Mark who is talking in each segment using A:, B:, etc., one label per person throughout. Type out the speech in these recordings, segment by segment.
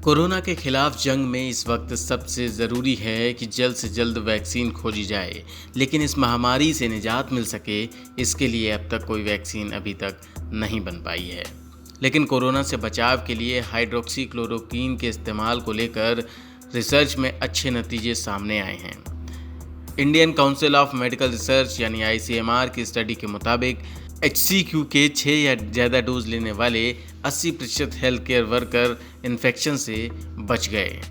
A: Corona के खिलाफ जंग में इस वक्त सबसे ज़रूरी है कि जल्द से जल्द वैक्सीन खोजी जाए, लेकिन इस महामारी से निजात मिल सके, इसके लिए अब तक कोई वैक्सीन अभी तक नहीं बन पाई है। लेकिन कोरोना से बचाव के लिए हाइड्रोक्सी क्लोरोक्वीन के इस्तेमाल को लेकर रिसर्च में अच्छे नतीजे सामने आए हैं। Indian council of medical research यानी ICMR की स्टडी के मुताबिक HCQ के 6 या ज़्यादा डोज लेने वाले 80% हेल्थ केयर वर्कर इन्फेक्शन से बच गए।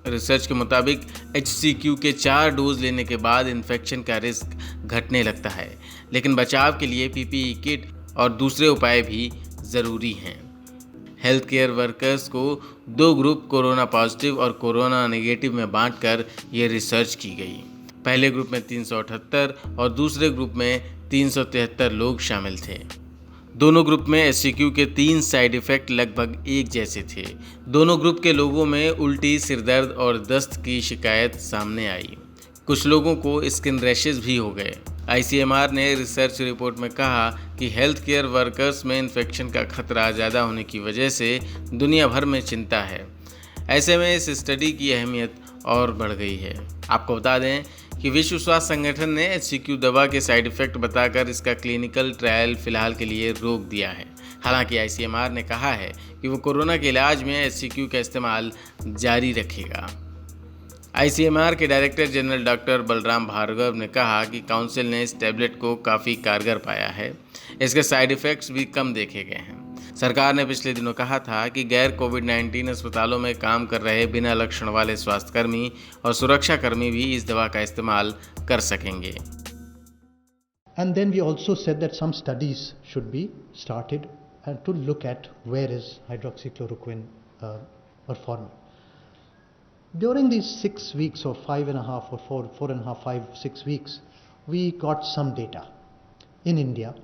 A: रिसर्च के मुताबिक HCQ के 4 डोज लेने के बाद इन्फेक्शन का रिस्क घटने लगता है, लेकिन बचाव के लिए PPE किट और दूसरे उपाय भी ज़रूरी हैं। हेल्थ केयर वर्कर्स को 2 ग्रुप कोरोना पॉजिटिव और कोरोना नेगेटिव में बांटकर ये रिसर्च की गई। पहले ग्रुप में 378 और दूसरे ग्रुप में 373 लोग शामिल थे। दोनों ग्रुप में HCQ के 3 साइड इफ़ेक्ट लगभग एक जैसे थे। दोनों ग्रुप के लोगों में उल्टी, सिरदर्द और दस्त की शिकायत सामने आई। कुछ लोगों को स्किन रैशेज भी हो गए। ICMR ने रिसर्च रिपोर्ट में कहा कि हेल्थ केयर वर्कर्स में इन्फेक्शन का खतरा ज़्यादा होने की वजह से दुनिया भर में चिंता है। ऐसे में इस स्टडी की अहमियत और बढ़ गई है। आपको बता दें कि विश्व स्वास्थ्य संगठन ने HCQ दवा के साइड इफ़ेक्ट बताकर इसका क्लिनिकल ट्रायल फिलहाल के लिए रोक दिया है। हालांकि ICMR ने कहा है कि वो कोरोना के इलाज में HCQ का इस्तेमाल जारी रखेगा। ICMR के director general doctor Balram Bhargava ने कहा कि काउंसिल ने इस टैबलेट को काफ़ी कारगर पाया है। इसके साइड इफ़ेक्ट्स भी कम देखे गए हैं। सरकार ने पिछले दिनों कहा था कि गैर कोविड-19 अस्पतालों में काम कर रहे बिना लक्षण वाले स्वास्थ्यकर्मी और सुरक्षाकर्मी भी इस दवा का इस्तेमाल कर सकेंगे।
B: And then we also said that some studies should be started and to look at where is hydroxychloroquine performing. During these 6 weeks or 5.5 or 4.5, 5, 6 weeks, we got some data in India,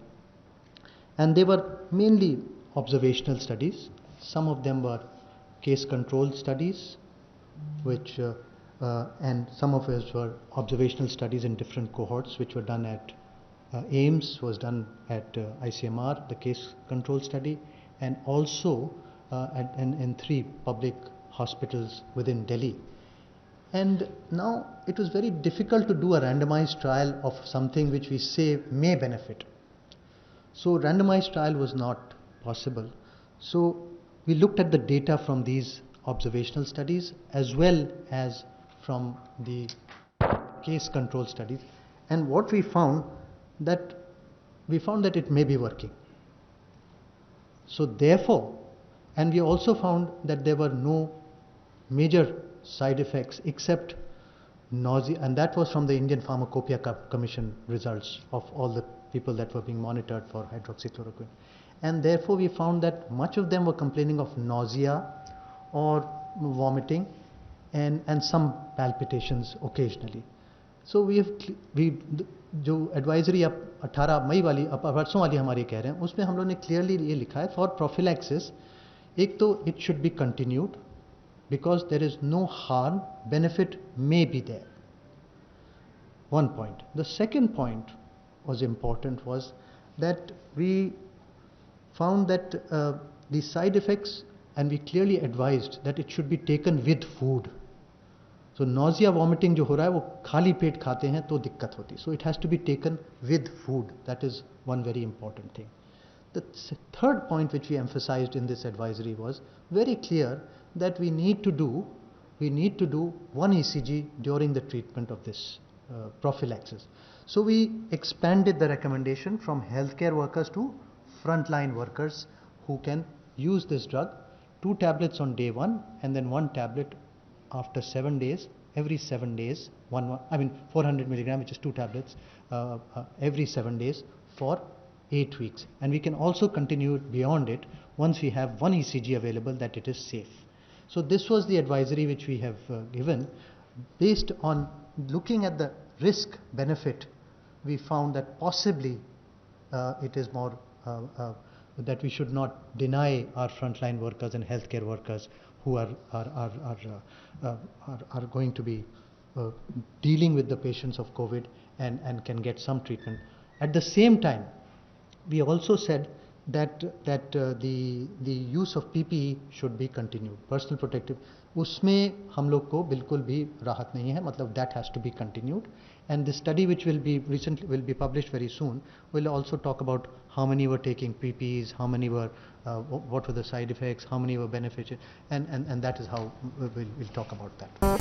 B: and they were mainly observational studies. Some of them were case control studies, which and some of us were observational studies in different cohorts, which were done at AIIMS, was done at ICMR, the case control study, and also in 3 public hospitals within Delhi. And now it was very difficult to do a randomized trial of something which we say may benefit. So randomized trial was not possible. So we looked at the data from these observational studies as well as from the case control studies, and what we found that it may be working. So therefore, and we also found that there were no major side effects except nausea, and that was from the Indian Pharmacopoeia Commission results of all the people that were being monitored for hydroxychloroquine. And therefore we found that much of them were complaining of nausea or vomiting and some palpitations occasionally. So जो advisory अब 18 मई वाली परसों वाली हमारी कह रहे हैं, उसमें हम लोगों ने क्लियरली ये लिखा है फॉर प्रोफिलैक्सिस, एक तो it should be continued because there is no harm, benefit may be there. One point. The second point was important was that we found that the side effects, and we clearly advised that it should be taken with food. So nausea, vomiting जो हो रहा है वो खाली पेट खाते हैं तो दिक्कत होती है. So it has to be taken with food. That is one very important thing. The third point which we emphasized in this advisory was very clear that we need to do 1 ECG during the treatment of this prophylaxis. So we expanded the recommendation from healthcare workers to frontline workers who can use this drug, 2 tablets on day 1 and then 1 tablet after 7 days, every 7 days, 400 milligram, which is 2 tablets every 7 days for 8 weeks. And we can also continue beyond it once we have 1 ECG available that it is safe. So this was the advisory which we have given. Based on looking at the risk benefit, we found that possibly it is more that we should not deny our frontline workers and healthcare workers who are going to be dealing with the patients of COVID and can get some treatment. At the same time, we also said the use of PPE should be continued. Personal protective, उसमें हम लोग को बिल्कुल भी राहत नहीं है, मतलब that has to be continued. And the study which will be published very soon will also talk about how many were taking PPEs, how many were what were the side effects, how many were beneficial, and that is how we'll talk about that.